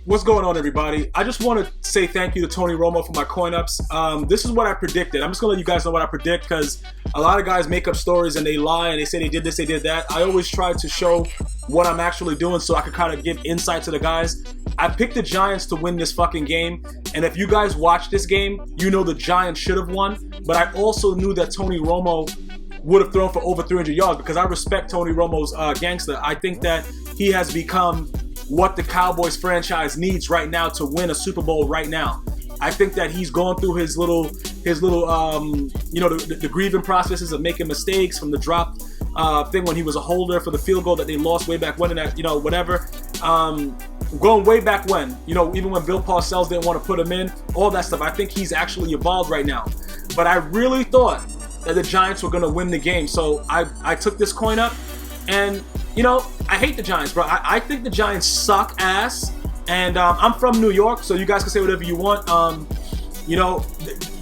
What's going on, everybody? I just want to say thank you to Tony Romo for my coin ups. This is what I predicted. I'm just going to let you guys know what I predict, because a lot of guys make up stories and they lie and they say they did this, they did that. I always try to show what I'm actually doing so I can kind of give insight to the guys. I picked the Giants to win this fucking game, and if you guys watch this game, you know the Giants should have won, but I also knew that Tony Romo would have thrown for over 300 yards because I respect Tony Romo's gangster. I think that he has become what the Cowboys franchise needs right now to win a Super Bowl right now. I think that he's gone through his little the grieving processes of making mistakes from the drop thing when he was a holder for the field goal that they lost way back when, and that, whatever. Going way back when, even when Bill Parcells didn't want to put him in, all that stuff. I think he's actually evolved right now. But I really thought that the Giants were going to win the game. So I took this coin up, and I hate the Giants, bro. I think the Giants suck ass, and I'm from New York, so you guys can say whatever you want.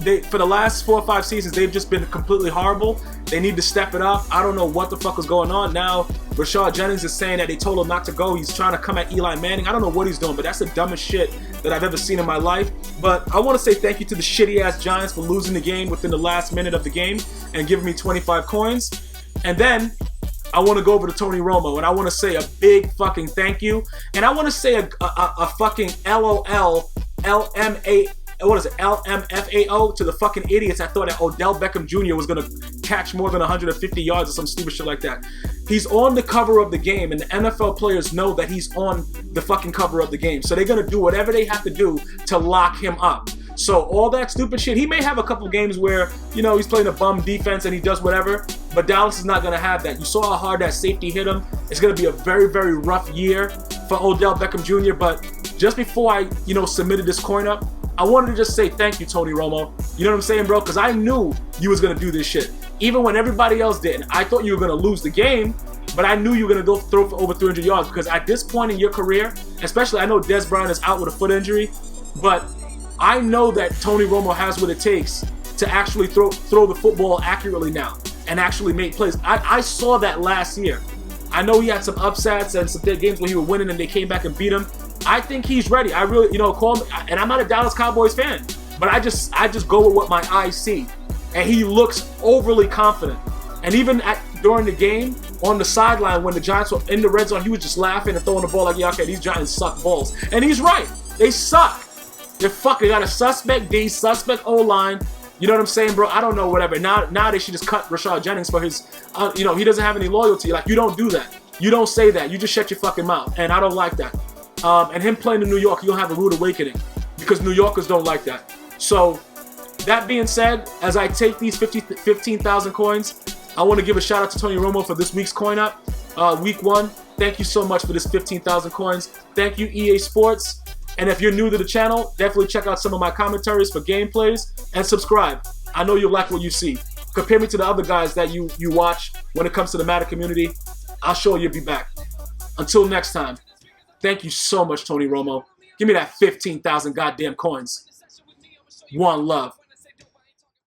They for the last 4 or 5 seasons, they've just been completely horrible. They need to step it up. I don't know what the fuck is going on now. Rashad Jennings is saying that they told him not to go. He's trying to come at Eli Manning. I don't know what he's doing, but that's the dumbest shit that I've ever seen in my life. But I want to say thank you to the shitty-ass Giants for losing the game within the last minute of the game and giving me 25 coins. And then I want to go over to Tony Romo, and I want to say a big fucking thank you. And I want to say a fucking LMFAO to the fucking idiots that thought that Odell Beckham Jr. was going to catch more than 150 yards or some stupid shit like that. He's on the cover of the game, and the NFL players know that he's on the fucking cover of the game. So they're going to do whatever they have to do to lock him up. So all that stupid shit, he may have a couple games where, he's playing a bum defense and he does whatever, but Dallas is not going to have that. You saw how hard that safety hit him. It's going to be a very, very rough year for Odell Beckham Jr., but just before I, submitted this coin up, I wanted to just say thank you, Tony Romo. You know what I'm saying, bro? Because I knew you was going to do this shit. Even when everybody else didn't. I thought you were going to lose the game, but I knew you were going to go throw for over 300 yards, because at this point in your career, especially, I know Des Bryant is out with a foot injury, but I know that Tony Romo has what it takes to actually throw the football accurately now and actually make plays. I saw that last year. I know he had some upsets and some games where he was winning and they came back and beat him. I think he's ready. I really, call me, and I'm not a Dallas Cowboys fan, but I just go with what my eyes see. And he looks overly confident. And even during the game, on the sideline, when the Giants were in the red zone, he was just laughing and throwing the ball like, yeah, okay, these Giants suck balls. And he's right. They suck. They're fucking got a suspect D, suspect O-line. You know what I'm saying, bro? I don't know, whatever. Now they should just cut Rashad Jennings for his, he doesn't have any loyalty. Like, you don't do that. You don't say that. You just shut your fucking mouth. And I don't like that. And him playing in New York, you'll have a rude awakening, because New Yorkers don't like that. So, that being said, as I take these 15,000 coins, I want to give a shout out to Tony Romo for this week's coin up. Week 1, thank you so much for this 15,000 coins. Thank you, EA Sports. And if you're new to the channel, definitely check out some of my commentaries for gameplays and subscribe. I know you'll like what you see. Compare me to the other guys that you watch when it comes to the Madden community. I'll show you'll be back. Until next time, thank you so much, Tony Romo. Give me that 15,000 goddamn coins. One love.